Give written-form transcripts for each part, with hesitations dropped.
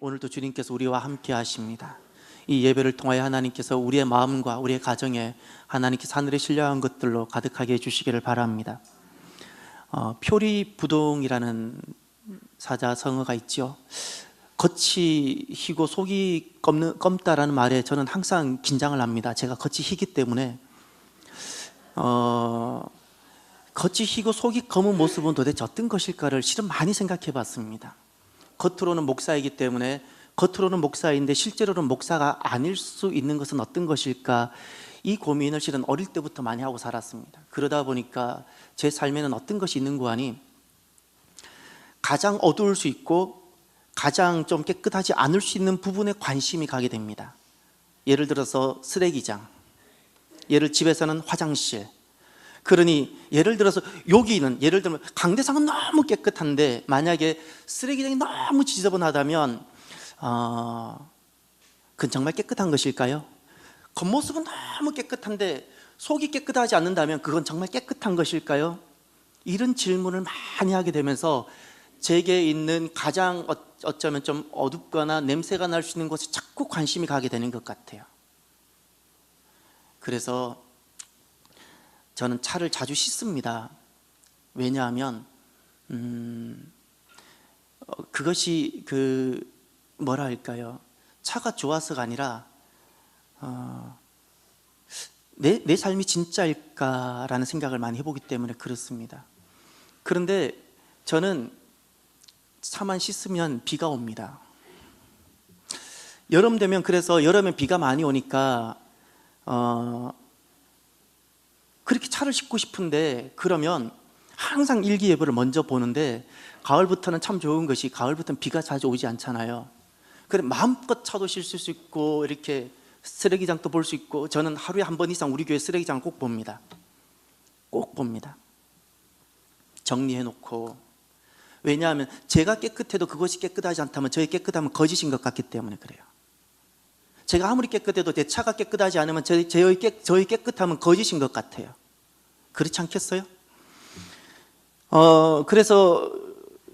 오늘도 주님께서 우리와 함께 하십니다. 이 예배를 통하여 하나님께서 우리의 마음과 우리의 가정에 하나님께서 하늘에 신령한 것들로 가득하게 해주시기를 바랍니다. 표리부동이라는 사자성어가 있죠. 겉이 희고 속이 검다라는 말에 저는 항상 긴장을 합니다. 제가 겉이 희기 때문에 겉이 희고 속이 검은 모습은 도대체 어떤 것일까를 실은 많이 생각해 봤습니다. 겉으로는 목사이기 때문에 겉으로는 목사인데 실제로는 목사가 아닐 수 있는 것은 어떤 것일까, 이 고민을 실은 어릴 때부터 많이 하고 살았습니다. 그러다 보니까 제 삶에는 어떤 것이 있는고 하니 가장 어두울 수 있고 가장 좀 깨끗하지 않을 수 있는 부분에 관심이 가게 됩니다. 예를 들어서 쓰레기장, 집에서는 화장실. 그러니 예를 들어서 여기는, 예를 들면 강대상은 너무 깨끗한데 만약에 쓰레기장이 너무 지저분하다면 그건 정말 깨끗한 것일까요? 겉모습은 너무 깨끗한데 속이 깨끗하지 않는다면 그건 정말 깨끗한 것일까요? 이런 질문을 많이 하게 되면서 제게 있는 가장 어쩌면 좀 어둡거나 냄새가 날 수 있는 곳에 자꾸 관심이 가게 되는 것 같아요. 그래서 저는 차를 자주 씻습니다. 왜냐하면 그것이 뭐라 할까요? 차가 좋아서가 아니라 내 삶이 진짜일까라는 생각을 많이 해보기 때문에 그렇습니다. 그런데 저는 차만 씻으면 비가 옵니다. 여름 되면, 그래서 여름에 비가 많이 오니까 그렇게 차를 씻고 싶은데, 그러면 항상 일기예보를 먼저 보는데 가을부터는 참 좋은 것이, 가을부터는 비가 자주 오지 않잖아요. 그래 마음껏 차도 씻을 수 있고 이렇게 쓰레기장도 볼 수 있고, 저는 하루에 한 번 이상 우리 교회 쓰레기장 꼭 봅니다. 꼭 봅니다. 정리해놓고. 왜냐하면 제가 깨끗해도 그것이 깨끗하지 않다면 저의 깨끗함은 거짓인 것 같기 때문에 그래요. 제가 아무리 깨끗해도 내 차가 깨끗하지 않으면 저의 깨끗함은 거짓인 것 같아요. 그렇지 않겠어요? 그래서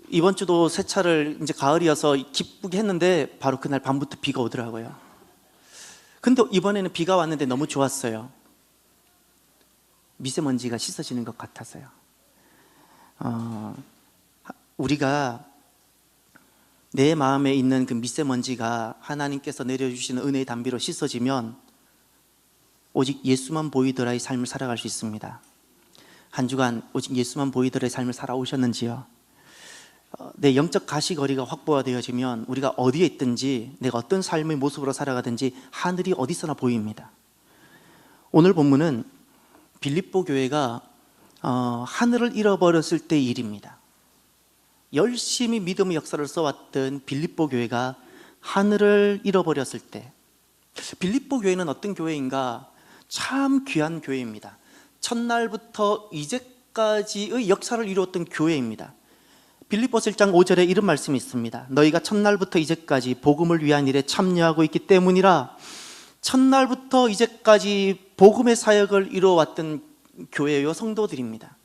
이번 주도 새 차를 이제 가을이어서 기쁘게 했는데 바로 그날 밤부터 비가 오더라고요. 근데 이번에는 비가 왔는데 너무 좋았어요. 미세먼지가 씻어지는 것 같아서요. 우리가 내 마음에 있는 그 미세먼지가 하나님께서 내려주시는 은혜의 단비로 씻어지면 오직 예수만 보이더라의 삶을 살아갈 수 있습니다. 한 주간 오직 예수만 보이더라의 삶을 살아오셨는지요? 내 영적 가시거리가 확보가 되어지면 우리가 어디에 있든지, 내가 어떤 삶의 모습으로 살아가든지 하늘이 어디서나 보입니다. 오늘 본문은 빌립보 교회가 하늘을 잃어버렸을 때의 일입니다. 열심히 믿음의 역사를 써왔던 빌립보 교회가 하늘을 잃어버렸을 때, 빌립보 교회는 어떤 교회인가? 참 귀한 교회입니다. 첫날부터 이제까지의 역사를 이루었던 교회입니다. 빌립보서 1장 5절에 이런 말씀이 있습니다. 너희가 첫날부터 이제까지 복음을 위한 일에 참여하고 있기 때문이라. 첫날부터 이제까지 복음의 사역을 이루어왔던 교회요 성도들입니다.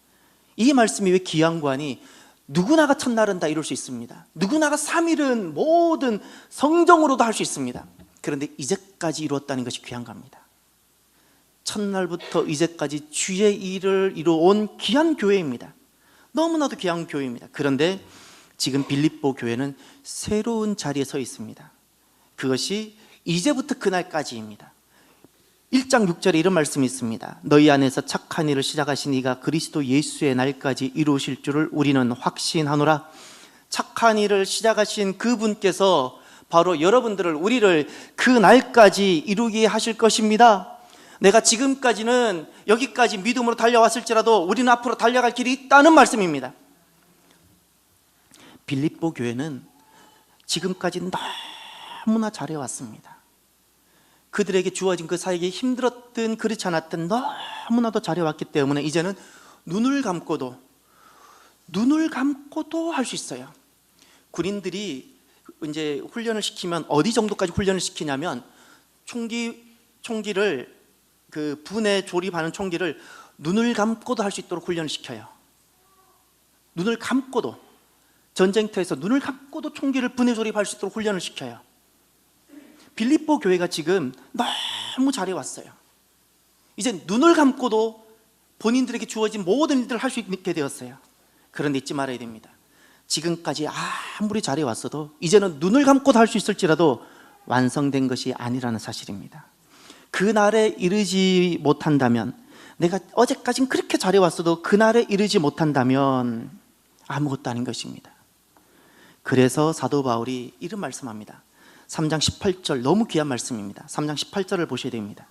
이 말씀이 왜 귀한고 하니, 누구나가 첫날은 다 이룰 수 있습니다. 누구나가 3일은 모든 성정으로도 할 수 있습니다. 그런데 이제까지 이루었다는 것이 귀한 겁니다. 첫날부터 이제까지 주의 일을 이루어온 귀한 교회입니다. 너무나도 귀한 교회입니다. 그런데 지금 빌립보 교회는 새로운 자리에 서 있습니다. 그것이 이제부터 그날까지입니다. 1장 6절에 이런 말씀이 있습니다. 너희 안에서 착한 일을 시작하신 이가 그리스도 예수의 날까지 이루실 줄을 우리는 확신하노라. 착한 일을 시작하신 그분께서 바로 여러분들을, 우리를 그 날까지 이루게 하실 것입니다. 내가 지금까지는 여기까지 믿음으로 달려왔을지라도 우리는 앞으로 달려갈 길이 있다는 말씀입니다. 빌립보 교회는 지금까지 너무나 잘해왔습니다. 그들에게 주어진 그 사역이 힘들었든 그렇지 않았든 너무나도 잘해왔기 때문에 이제는 눈을 감고도 할 수 있어요. 군인들이 이제 훈련을 시키면 어디 정도까지 훈련을 시키냐면, 총기를 그 분에 조립하는 총기를 눈을 감고도 할 수 있도록 훈련을 시켜요. 눈을 감고도. 전쟁터에서 눈을 감고도 총기를 분해 조립할 수 있도록 훈련을 시켜요. 빌립보 교회가 지금 너무 잘해왔어요. 이제 눈을 감고도 본인들에게 주어진 모든 일들을 할 수 있게 되었어요. 그런데 잊지 말아야 됩니다. 지금까지 아무리 잘해왔어도 이제는 눈을 감고도 할 수 있을지라도 완성된 것이 아니라는 사실입니다. 그날에 이르지 못한다면, 내가 어제까진 그렇게 잘해왔어도 그날에 이르지 못한다면 아무것도 아닌 것입니다. 그래서 사도 바울이 이런 말씀합니다. 3장 18절, 너무 귀한 말씀입니다. 3장 18절을 보셔야 됩니다.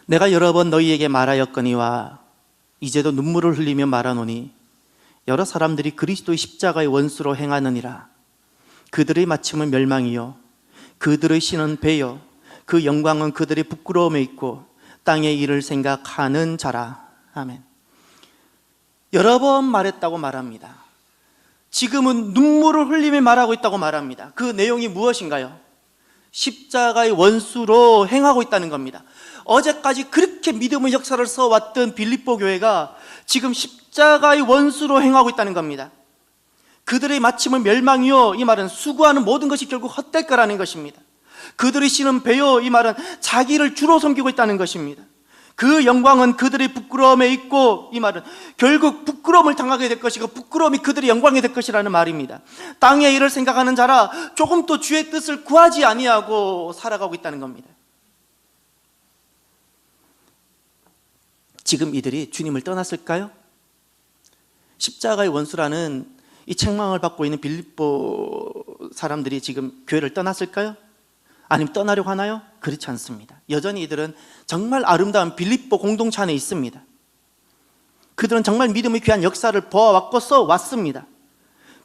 내가 여러 번 너희에게 말하였거니와 이제도 눈물을 흘리며 말하노니 여러 사람들이 그리스도의 십자가의 원수로 행하느니라. 그들의 마침은 멸망이요 그들의 신은 배요 그 영광은 그들의 부끄러움에 있고 땅의 일을 생각하는 자라. 아멘. 여러 번 말했다고 말합니다. 지금은 눈물을 흘리며 말하고 있다고 말합니다. 그 내용이 무엇인가요? 십자가의 원수로 행하고 있다는 겁니다. 어제까지 그렇게 믿음의 역사를 써왔던 빌립보 교회가 지금 십자가의 원수로 행하고 있다는 겁니다. 그들의 마침은 멸망이요, 이 말은 수고하는 모든 것이 결국 헛될 거라는 것입니다. 그들의 신은 배요, 이 말은 자기를 주로 섬기고 있다는 것입니다. 그 영광은 그들의 부끄러움에 있고, 이 말은 결국 부끄러움을 당하게 될 것이고 부끄러움이 그들의 영광이 될 것이라는 말입니다. 땅의 일을 생각하는 자라 조금도 주의 뜻을 구하지 아니하고 살아가고 있다는 겁니다. 지금 이들이 주님을 떠났을까요? 십자가의 원수라는 이 책망을 받고 있는 빌립보 사람들이 지금 교회를 떠났을까요? 아니면 떠나려고 하나요? 그렇지 않습니다. 여전히 이들은 정말 아름다운 빌립보 공동체 안에 있습니다. 그들은 정말 믿음의 귀한 역사를 보아왔고 써왔습니다.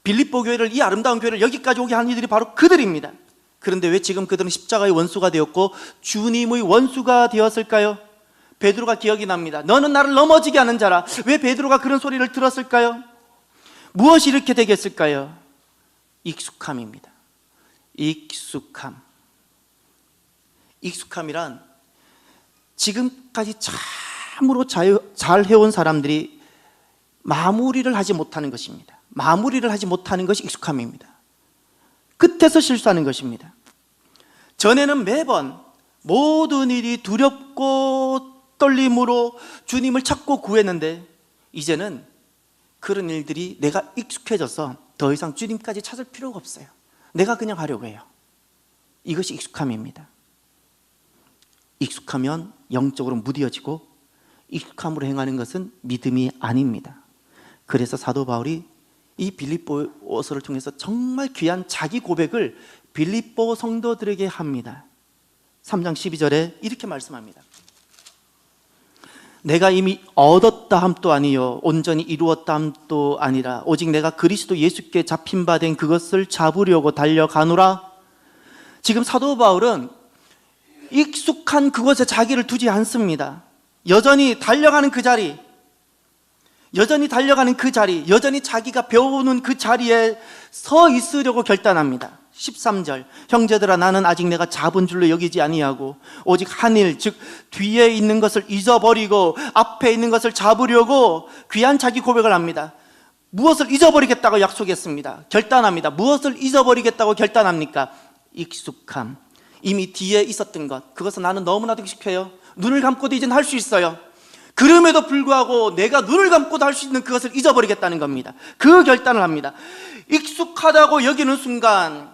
빌립보 교회를, 이 아름다운 교회를 여기까지 오게 한 이들이 바로 그들입니다. 그런데 왜 지금 그들은 십자가의 원수가 되었고 주님의 원수가 되었을까요? 베드로가 기억이 납니다. 너는 나를 넘어지게 하는 자라. 왜 베드로가 그런 소리를 들었을까요? 무엇이 이렇게 되겠을까요? 익숙함입니다. 익숙함. 익숙함이란 지금까지 참으로 잘 해온 사람들이 마무리를 하지 못하는 것입니다. 마무리를 하지 못하는 것이 익숙함입니다. 끝에서 실수하는 것입니다. 전에는 매번 모든 일이 두렵고 떨림으로 주님을 찾고 구했는데 이제는 그런 일들이 내가 익숙해져서 더 이상 주님까지 찾을 필요가 없어요. 내가 그냥 하려고 해요. 이것이 익숙함입니다. 익숙하면 영적으로 무뎌지고 익숙함으로 행하는 것은 믿음이 아닙니다. 그래서 사도 바울이 이 빌립보서를 통해서 정말 귀한 자기 고백을 빌립보 성도들에게 합니다. 3장 12절에 이렇게 말씀합니다. 내가 이미 얻었다 함도 아니요 온전히 이루었다 함도 아니라 오직 내가 그리스도 예수께 잡힌 바 된 그것을 잡으려고 달려가노라. 지금 사도 바울은 익숙한 그곳에 자기를 두지 않습니다. 여전히 달려가는 그 자리, 여전히 자기가 배우는 그 자리에 서 있으려고 결단합니다. 13절, 형제들아 나는 아직 내가 잡은 줄로 여기지 아니하고 오직 한 일, 즉 뒤에 있는 것을 잊어버리고 앞에 있는 것을 잡으려고 귀한 자기 고백을 합니다. 무엇을 잊어버리겠다고 약속했습니다. 결단합니다. 무엇을 잊어버리겠다고 결단합니까? 익숙함. 이미 뒤에 있었던 것, 그것은 나는 너무나도 익숙해요. 눈을 감고도 이젠 할 수 있어요. 그럼에도 불구하고 내가 눈을 감고도 할 수 있는 그것을 잊어버리겠다는 겁니다. 그 결단을 합니다. 익숙하다고 여기는 순간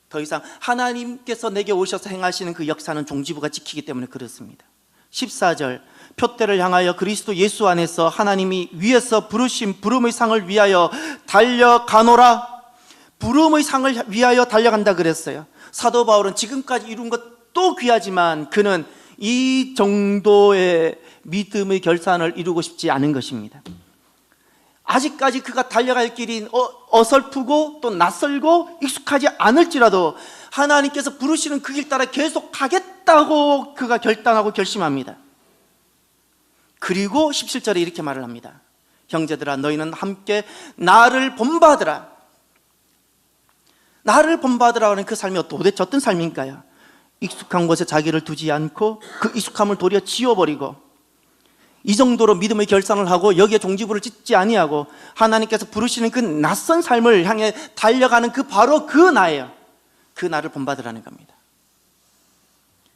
더 이상 하나님께서 내게 오셔서 행하시는 그 역사는 종지부가 찍히기 때문에 그렇습니다. 14절, 표대를 향하여 그리스도 예수 안에서 하나님이 위에서 부르신 부름의 상을 위하여 달려가노라. 부름의 상을 위하여 달려간다 그랬어요. 사도 바울은 지금까지 이룬 것도 귀하지만 그는 이 정도의 믿음의 결산을 이루고 싶지 않은 것입니다. 아직까지 그가 달려갈 길이 어설프고 또 낯설고 익숙하지 않을지라도 하나님께서 부르시는 그 길 따라 계속 가겠다고 그가 결단하고 결심합니다. 그리고 17절에 이렇게 말을 합니다. 형제들아 너희는 함께 나를 본받으라. 나를 본받으라는 그 삶이 도대체 어떤 삶인가요? 익숙한 곳에 자기를 두지 않고 그 익숙함을 도리어 지워버리고 이 정도로 믿음의 결단을 하고 여기에 종지부를 찍지 아니하고 하나님께서 부르시는 그 낯선 삶을 향해 달려가는 그 바로 그 나예요. 그 나를 본받으라는 겁니다.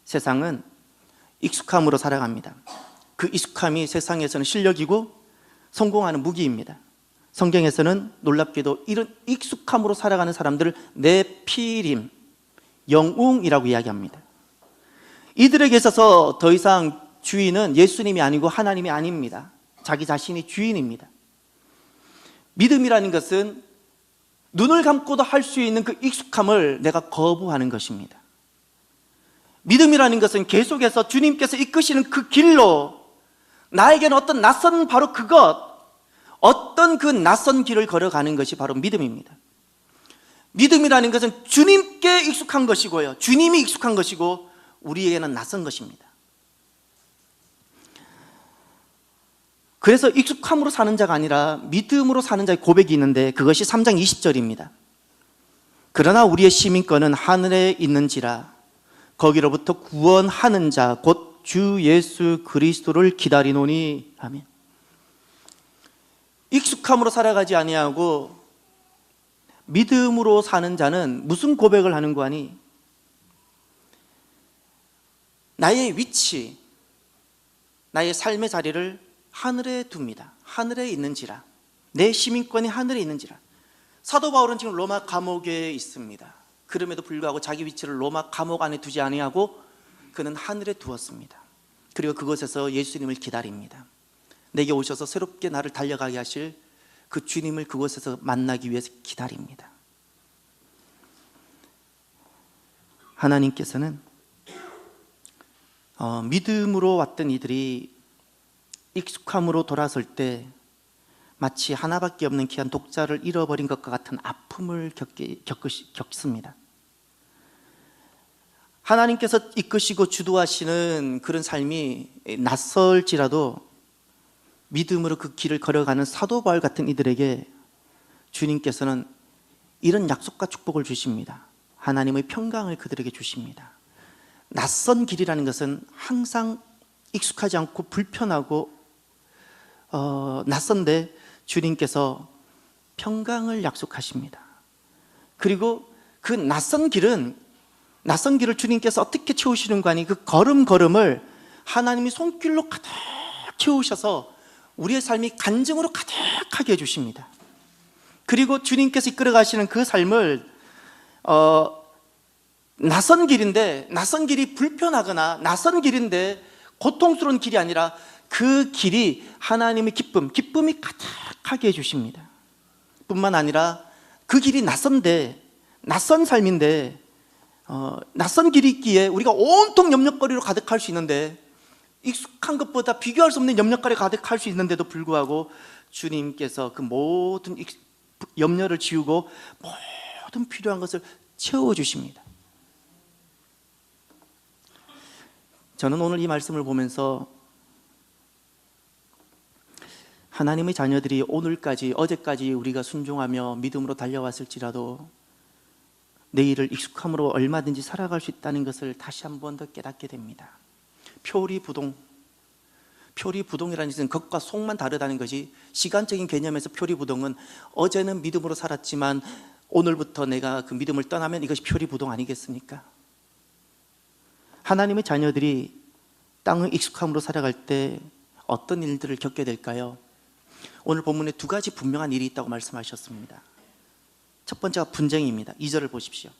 세상은 익숙함으로 살아갑니다. 그 익숙함이 세상에서는 실력이고 성공하는 무기입니다. 성경에서는 놀랍게도 이런 익숙함으로 살아가는 사람들을 네피림, 영웅이라고 이야기합니다. 이들에게 있어서 더 이상 주인은 예수님이 아니고 하나님이 아닙니다. 자기 자신이 주인입니다. 믿음이라는 것은 눈을 감고도 할 수 있는 그 익숙함을 내가 거부하는 것입니다. 믿음이라는 것은 계속해서 주님께서 이끄시는 그 길로 나에게는 어떤 낯선 바로 그것, 어떤 그 낯선 길을 걸어가는 것이 바로 믿음입니다. 믿음이라는 것은 주님께 익숙한 것이고요, 주님이 익숙한 것이고 우리에게는 낯선 것입니다. 그래서 익숙함으로 사는 자가 아니라 믿음으로 사는 자의 고백이 있는데 그것이 3장 20절입니다. 그러나 우리의 시민권은 하늘에 있는지라 거기로부터 구원하는 자 곧 주 예수 그리스도를 기다리노니. 아멘. 익숙함으로 살아가지 아니하고 믿음으로 사는 자는 무슨 고백을 하는 거 아니? 나의 위치, 나의 삶의 자리를 하늘에 둡니다. 하늘에 있는지라, 내 시민권이 하늘에 있는지라. 사도 바울은 지금 로마 감옥에 있습니다. 그럼에도 불구하고 자기 위치를 로마 감옥 안에 두지 아니하고 그는 하늘에 두었습니다. 그리고 그곳에서 예수님을 기다립니다. 내게 오셔서 새롭게 나를 달려가게 하실 그 주님을 그곳에서 만나기 위해서 기다립니다. 하나님께서는 믿음으로 왔던 이들이 익숙함으로 돌아설 때 마치 하나밖에 없는 귀한 독자를 잃어버린 것과 같은 아픔을 겪습니다. 하나님께서 이끄시고 주도하시는 그런 삶이 낯설지라도 믿음으로 그 길을 걸어가는 사도 바울 같은 이들에게 주님께서는 이런 약속과 축복을 주십니다. 하나님의 평강을 그들에게 주십니다. 낯선 길이라는 것은 항상 익숙하지 않고 불편하고 낯선데 주님께서 평강을 약속하십니다. 그리고 그 낯선 길을 주님께서 어떻게 채우시는가 하니 그 걸음걸음을 하나님이 손길로 가득 채우셔서 우리의 삶이 간증으로 가득하게 해주십니다. 그리고 주님께서 이끌어 가시는 그 삶을 낯선 길이 불편하거나 낯선 길인데 고통스러운 길이 아니라 그 길이 하나님의 기쁨이 가득하게 해주십니다. 뿐만 아니라 그 길이 낯선 삶인데 낯선 길이 있기에 우리가 온통 염려거리로 가득할 수 있는데 익숙한 것보다 비교할 수 없는 염려거리가 가득할 수 있는데도 불구하고 주님께서 그 모든 염려를 지우고 모든 필요한 것을 채워주십니다. 저는 오늘 이 말씀을 보면서 하나님의 자녀들이 오늘까지, 어제까지 우리가 순종하며 믿음으로 달려왔을지라도 내일을 익숙함으로 얼마든지 살아갈 수 있다는 것을 다시 한 번 더 깨닫게 됩니다. 표리부동이라는 것은 겉과 속만 다르다는 것이, 시간적인 개념에서 표리부동은 어제는 믿음으로 살았지만 오늘부터 내가 그 믿음을 떠나면 이것이 표리부동 아니겠습니까? 하나님의 자녀들이 땅의 익숙함으로 살아갈 때 어떤 일들을 겪게 될까요? 오늘 본문에 두 가지 분명한 일이 있다고 말씀하셨습니다. 첫 번째가 분쟁입니다. 2절을 보십시오.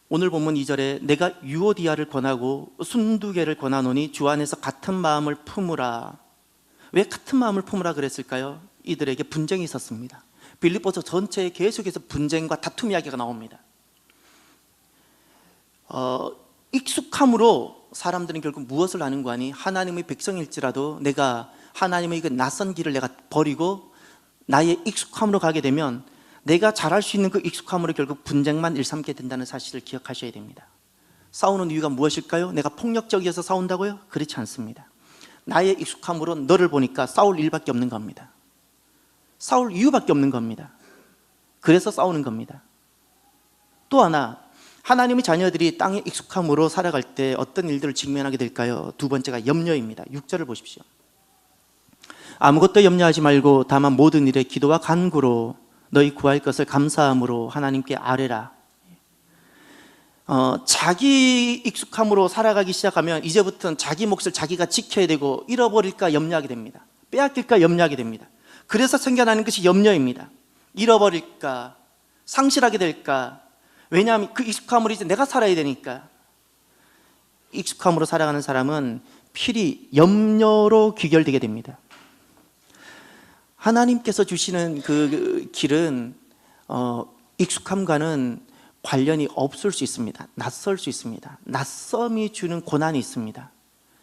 오늘 본문 2절에 내가 유오디아를 권하고 순두개를 권하노니 주 안에서 같은 마음을 품으라. 왜 같은 마음을 품으라 그랬을까요? 이들에게 분쟁이 있었습니다. 빌립보서 전체에 계속해서 분쟁과 다툼 이야기가 나옵니다. 익숙함으로 사람들은 결국 무엇을 아는 거 아니? 하나님의 백성일지라도 내가 하나님의 그 낯선 길을 내가 버리고 나의 익숙함으로 가게 되면 내가 잘할 수 있는 그 익숙함으로 결국 분쟁만 일삼게 된다는 사실을 기억하셔야 됩니다. 싸우는 이유가 무엇일까요? 내가 폭력적이어서 싸운다고요? 그렇지 않습니다. 나의 익숙함으로 너를 보니까 싸울 일밖에 없는 겁니다. 싸울 이유밖에 없는 겁니다. 그래서 싸우는 겁니다. 또 하나, 하나님의 자녀들이 땅에 익숙함으로 살아갈 때 어떤 일들을 직면하게 될까요? 두 번째가 염려입니다. 6절을 보십시오. 아무것도 염려하지 말고 다만 모든 일에 기도와 간구로 너희 구할 것을 감사함으로 하나님께 아뢰라. 자기 익숙함으로 살아가기 시작하면 이제부터는 자기 몫을 자기가 지켜야 되고 잃어버릴까 염려하게 됩니다. 빼앗길까 염려하게 됩니다. 그래서 생겨나는 것이 염려입니다. 잃어버릴까, 상실하게 될까. 왜냐하면 그 익숙함으로 이제 내가 살아야 되니까. 익숙함으로 살아가는 사람은 필히 염려로 귀결되게 됩니다. 하나님께서 주시는 그 길은 익숙함과는 관련이 없을 수 있습니다. 낯설 수 있습니다. 낯섦이 주는 고난이 있습니다.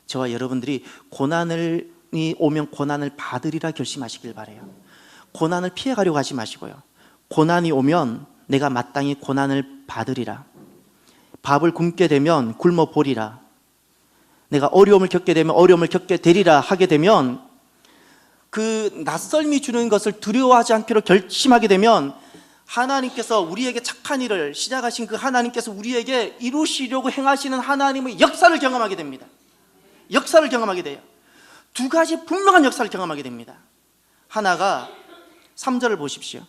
저와 여러분들이 고난이 오면 고난을 받으리라 결심하시길 바라요. 고난을 피해가려고 하지 마시고요. 고난이 오면 내가 마땅히 고난을 받으리라. 밥을 굶게 되면 굶어 보리라. 내가 어려움을 겪게 되면 어려움을 겪게 되리라 하게 되면 그 낯설미 주는 것을 두려워하지 않기로 결심하게 되면 하나님께서 우리에게 착한 일을 시작하신 그 하나님께서 우리에게 이루시려고 행하시는 하나님의 역사를 경험하게 됩니다. 역사를 경험하게 돼요. 두 가지 분명한 역사를 경험하게 됩니다. 하나가 3절을 보십시오.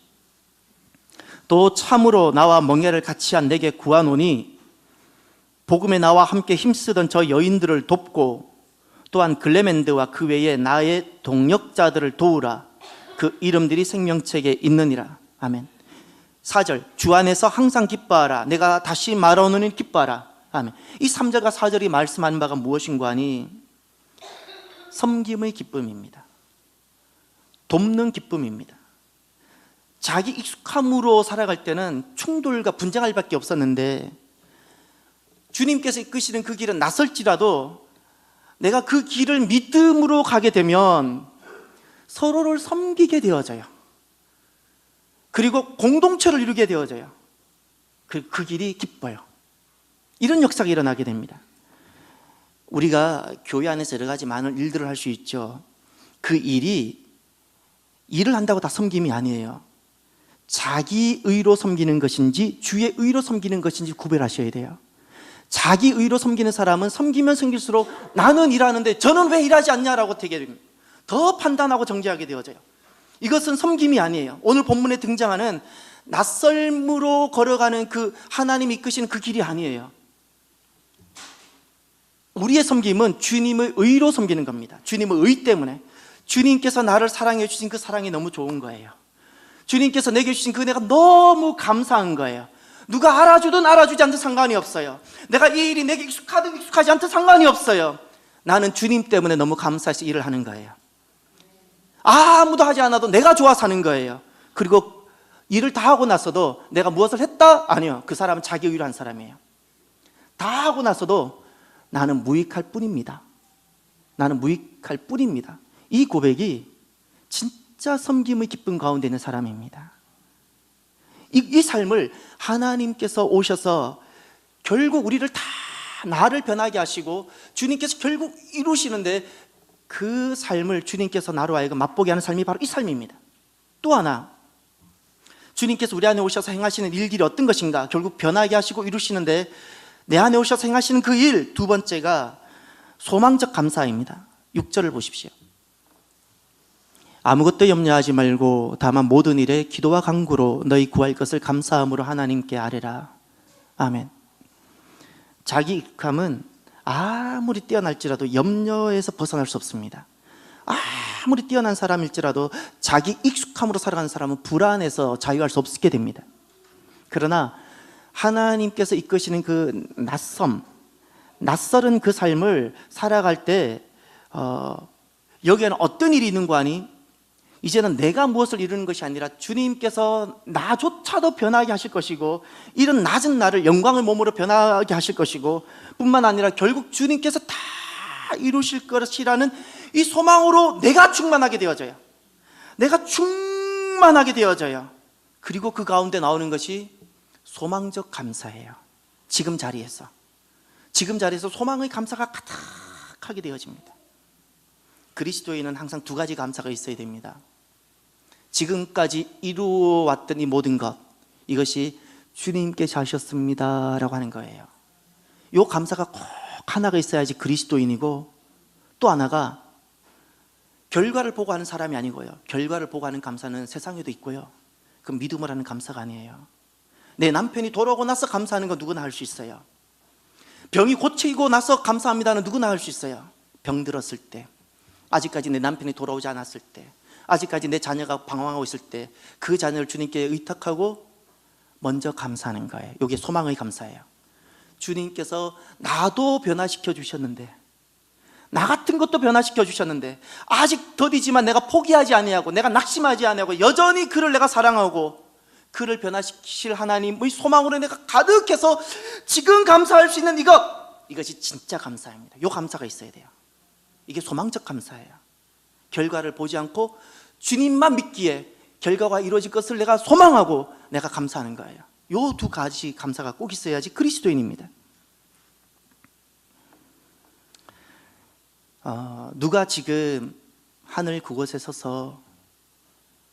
또 참으로 나와 멍에를 같이 한 내게 구하노니 복음에 나와 함께 힘쓰던 저 여인들을 돕고 또한 글레멘드와 그 외에 나의 동역자들을 도우라. 그 이름들이 생명책에 있느니라. 아멘. 4절 주 안에서 항상 기뻐하라. 내가 다시 말하노니 기뻐하라. 아멘. 이 3절과 4절이 말씀하는 바가 무엇인가 하니 섬김의 기쁨입니다. 돕는 기쁨입니다. 자기 익숙함으로 살아갈 때는 충돌과 분쟁할 밖에 없었는데 주님께서 이끄시는 그 길은 낯설지라도 내가 그 길을 믿음으로 가게 되면 서로를 섬기게 되어져요. 그리고 공동체를 이루게 되어져요. 그 길이 기뻐요. 이런 역사가 일어나게 됩니다. 우리가 교회 안에서 여러 가지 많은 일들을 할 수 있죠. 그 일을 한다고 다 섬김이 아니에요. 자기 의로 섬기는 것인지 주의 의로 섬기는 것인지 구별하셔야 돼요. 자기 의로 섬기는 사람은 섬기면 섬길수록 나는 일하는데 저는 왜 일하지 않냐라고 되게 됩니다. 더 판단하고 정죄하게 되어져요. 이것은 섬김이 아니에요. 오늘 본문에 등장하는 낯설므로 걸어가는 그 하나님이 이끄시는 그 길이 아니에요. 우리의 섬김은 주님의 의로 섬기는 겁니다. 주님의 의 때문에 주님께서 나를 사랑해 주신 그 사랑이 너무 좋은 거예요. 주님께서 내게 주신 그 은혜가 너무 감사한 거예요. 누가 알아주든 알아주지 않든 상관이 없어요. 내가 이 일이 내게 익숙하든 익숙하지 않든 상관이 없어요. 나는 주님 때문에 너무 감사해서 일을 하는 거예요. 아무도 하지 않아도 내가 좋아서 하는 거예요. 그리고 일을 다 하고 나서도 내가 무엇을 했다? 아니요. 그 사람은 자기 의로 한 사람이에요. 다 하고 나서도 나는 무익할 뿐입니다. 나는 무익할 뿐입니다. 이 고백이 진짜 섬김의 기쁨 가운데 있는 사람입니다. 이 삶을 하나님께서 오셔서 결국 우리를 다 나를 변하게 하시고 주님께서 결국 이루시는데 그 삶을 주님께서 나로 하여금 맛보게 하는 삶이 바로 이 삶입니다. 또 하나, 주님께서 우리 안에 오셔서 행하시는 일들이 어떤 것인가 결국 변하게 하시고 이루시는데 내 안에 오셔서 행하시는 그 일, 두 번째가 소망적 감사입니다. 6절을 보십시오. 아무것도 염려하지 말고 다만 모든 일에 기도와 간구로 너희 구할 것을 감사함으로 하나님께 아뢰라. 아멘. 자기 익숙함은 아무리 뛰어날지라도 염려에서 벗어날 수 없습니다. 아무리 뛰어난 사람일지라도 자기 익숙함으로 살아가는 사람은 불안해서 자유할 수 없게 됩니다. 그러나 하나님께서 이끄시는 그 낯설은 그 삶을 살아갈 때 여기에는 어떤 일이 있는 거 아니? 이제는 내가 무엇을 이루는 것이 아니라 주님께서 나조차도 변하게 하실 것이고 이런 낮은 나를 영광의 몸으로 변하게 하실 것이고 뿐만 아니라 결국 주님께서 다 이루실 것이라는 이 소망으로 내가 충만하게 되어져요. 내가 충만하게 되어져요. 그리고 그 가운데 나오는 것이 소망적 감사예요. 지금 자리에서 소망의 감사가 가득하게 되어집니다. 그리스도인은 항상 두 가지 감사가 있어야 됩니다. 지금까지 이루어왔던 이 모든 것, 이것이 주님께서 하셨습니다 라고 하는 거예요. 요 감사가 꼭 하나가 있어야지 그리스도인이고, 또 하나가 결과를 보고 하는 사람이 아니고요, 결과를 보고 하는 감사는 세상에도 있고요, 그 믿음을 하는 감사가 아니에요. 내 남편이 돌아오고 나서 감사하는 거 누구나 할 수 있어요. 병이 고치고 나서 감사합니다는 누구나 할 수 있어요. 병 들었을 때, 아직까지 내 남편이 돌아오지 않았을 때, 아직까지 내 자녀가 방황하고 있을 때, 그 자녀를 주님께 의탁하고 먼저 감사하는 거예요. 이게 소망의 감사예요. 주님께서 나도 변화시켜 주셨는데, 나 같은 것도 변화시켜 주셨는데, 아직 더디지만 내가 포기하지 아니하고, 내가 낙심하지 아니하고, 여전히 그를 내가 사랑하고 그를 변화시킬 하나님의 소망으로 내가 가득해서 지금 감사할 수 있는 이것이 진짜 감사입니다. 이 감사가 있어야 돼요. 이게 소망적 감사예요. 결과를 보지 않고 주님만 믿기에 결과가 이루어질 것을 내가 소망하고 내가 감사하는 거예요. 이 두 가지 감사가 꼭 있어야지 그리스도인입니다. 누가 지금 하늘 그곳에 서서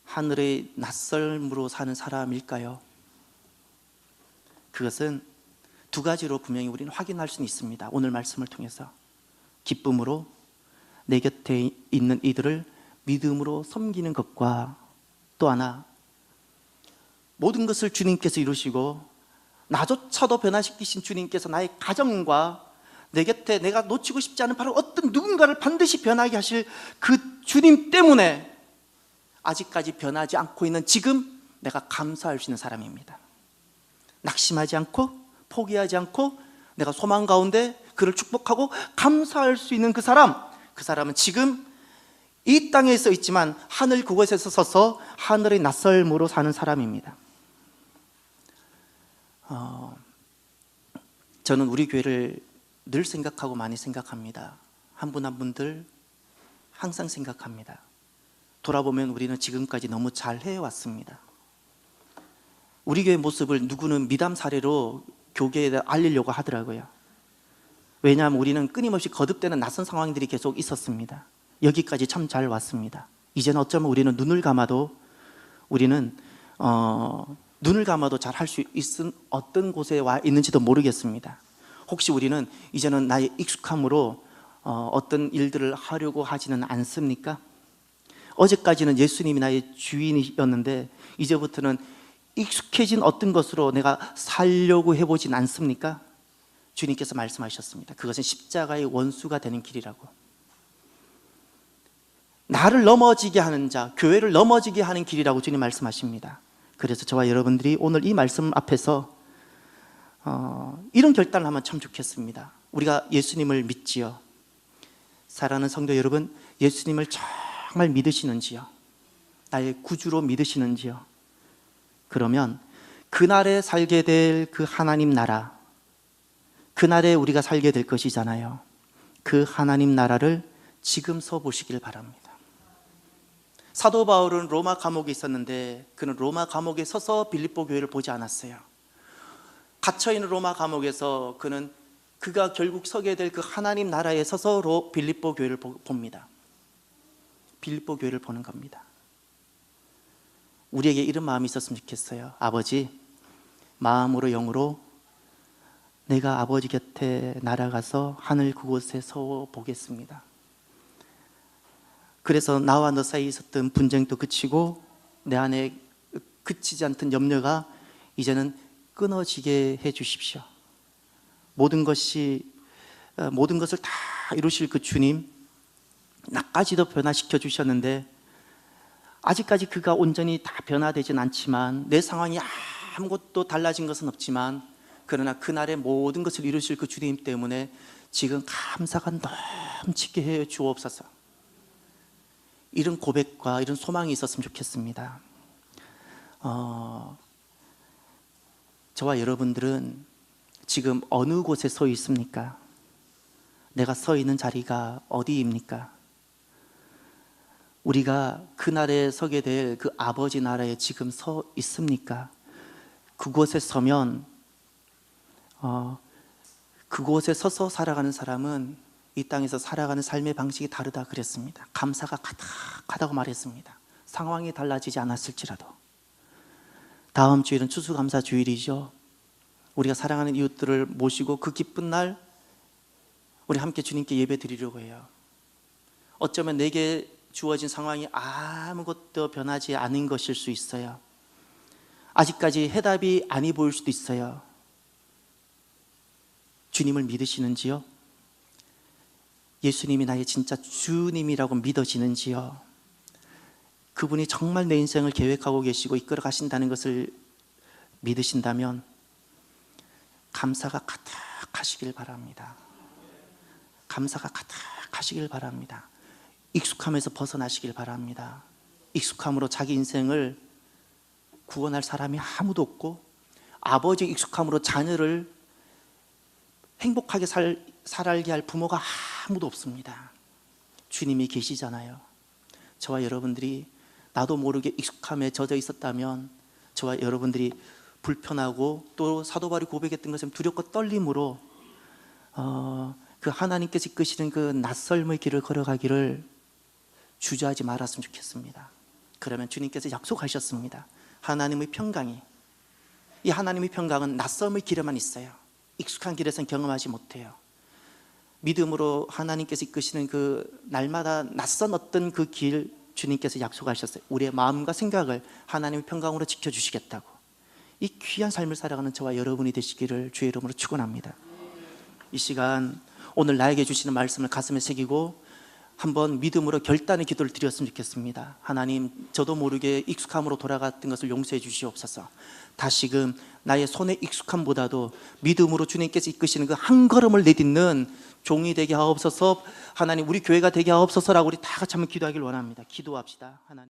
하늘의 낯설므로 사는 사람일까요? 그것은 두 가지로 분명히 우리는 확인할 수는 있습니다. 오늘 말씀을 통해서 기쁨으로 내 곁에 있는 이들을 믿음으로 섬기는 것과, 또 하나 모든 것을 주님께서 이루시고 나조차도 변화시키신 주님께서 나의 가정과 내 곁에 내가 놓치고 싶지 않은 바로 어떤 누군가를 반드시 변하게 하실 그 주님 때문에 아직까지 변하지 않고 있는 지금 내가 감사할 수 있는 사람입니다. 낙심하지 않고 포기하지 않고 내가 소망 가운데 그를 축복하고 감사할 수 있는 그 사람은 지금 이 땅에 서 있지만 하늘 그곳에 서서 하늘의 낯설므로 사는 사람입니다. 저는 우리 교회를 늘 생각하고 많이 생각합니다. 한 분 한 분들 항상 생각합니다. 돌아보면 우리는 지금까지 너무 잘 해왔습니다. 우리 교회 모습을 누구는 미담 사례로 교계에 알리려고 하더라고요. 왜냐하면 우리는 끊임없이 거듭되는 낯선 상황들이 계속 있었습니다. 여기까지 참 잘 왔습니다. 이제는 어쩌면 우리는 눈을 감아도 잘 할 수 있는 어떤 곳에 와 있는지도 모르겠습니다. 혹시 우리는 이제는 나의 익숙함으로 어떤 일들을 하려고 하지는 않습니까? 어제까지는 예수님이 나의 주인이었는데 이제부터는 익숙해진 어떤 것으로 내가 살려고 해보진 않습니까? 주님께서 말씀하셨습니다. 그것은 십자가의 원수가 되는 길이라고. 나를 넘어지게 하는 자, 교회를 넘어지게 하는 길이라고 주님 말씀하십니다. 그래서 저와 여러분들이 오늘 이 말씀 앞에서 이런 결단을 하면 참 좋겠습니다. 우리가 예수님을 믿지요. 사랑하는 성도 여러분, 예수님을 정말 믿으시는지요? 나의 구주로 믿으시는지요? 그러면 그날에 살게 될 그 하나님 나라, 그날에 우리가 살게 될 것이잖아요. 그 하나님 나라를 지금 서 보시길 바랍니다. 사도 바울은 로마 감옥에 있었는데 그는 로마 감옥에 서서 빌립보 교회를 보지 않았어요. 갇혀있는 로마 감옥에서 그가 결국 서게 될 그 하나님 나라에 서서 빌립보 교회를 봅니다. 빌립보 교회를 보는 겁니다. 우리에게 이런 마음이 있었으면 좋겠어요. 아버지, 마음으로 영으로 내가 아버지 곁에 날아가서 하늘 그곳에 서 보겠습니다. 그래서 나와 너 사이에 있었던 분쟁도 그치고 내 안에 그치지 않던 염려가 이제는 끊어지게 해 주십시오. 모든 것을 다 이루실 그 주님, 나까지도 변화시켜 주셨는데 아직까지 그가 온전히 다 변화되진 않지만, 내 상황이 아무것도 달라진 것은 없지만, 그러나 그날의 모든 것을 이루실 그 주님 때문에 지금 감사가 넘치게 해 주옵소서. 이런 고백과 이런 소망이 있었으면 좋겠습니다. 저와 여러분들은 지금 어느 곳에 서 있습니까? 내가 서 있는 자리가 어디입니까? 우리가 그날에 서게 될 그 아버지 나라에 지금 서 있습니까? 그곳에 서면 그곳에 서서 살아가는 사람은 이 땅에서 살아가는 삶의 방식이 다르다 그랬습니다. 감사가 가득하다고 말했습니다. 상황이 달라지지 않았을지라도. 다음 주일은 추수감사 주일이죠. 우리가 사랑하는 이웃들을 모시고 그 기쁜 날 우리 함께 주님께 예배 드리려고 해요. 어쩌면 내게 주어진 상황이 아무것도 변하지 않은 것일 수 있어요. 아직까지 해답이 아니 보일 수도 있어요. 주님을 믿으시는지요? 예수님이 나의 진짜 주님이라고 믿어지는지요? 그분이 정말 내 인생을 계획하고 계시고 이끌어 가신다는 것을 믿으신다면 감사가 가득하시길 바랍니다. 감사가 가득하시길 바랍니다. 익숙함에서 벗어나시길 바랍니다. 익숙함으로 자기 인생을 구원할 사람이 아무도 없고, 아버지의 익숙함으로 자녀를 행복하게 살게 할 부모가 아무도 없습니다. 주님이 계시잖아요. 저와 여러분들이 나도 모르게 익숙함에 젖어 있었다면 저와 여러분들이 불편하고 또 사도 바울이 고백했던 것처럼 두렵고 떨림으로 그 하나님께서 이끄시는 그 낯설음의 길을 걸어가기를 주저하지 말았으면 좋겠습니다. 그러면 주님께서 약속하셨습니다. 하나님의 평강이, 이 하나님의 평강은 낯설음의 길에만 있어요. 익숙한 길에서는 경험하지 못해요. 믿음으로 하나님께서 이끄시는 그 날마다 낯선 어떤 그 길, 주님께서 약속하셨어요. 우리의 마음과 생각을 하나님의 평강으로 지켜주시겠다고. 이 귀한 삶을 살아가는 저와 여러분이 되시기를 주의 이름으로 축원합니다. 이 시간 오늘 나에게 주시는 말씀을 가슴에 새기고 한번 믿음으로 결단의 기도를 드렸으면 좋겠습니다. 하나님, 저도 모르게 익숙함으로 돌아갔던 것을 용서해 주시옵소서. 다시금 나의 손의 익숙함보다도 믿음으로 주님께서 이끄시는 그 한 걸음을 내딛는 종이 되게 하옵소서. 하나님, 우리 교회가 되게 하옵소서라고 우리 다 같이 한번 기도하길 원합니다. 기도합시다. 하나님.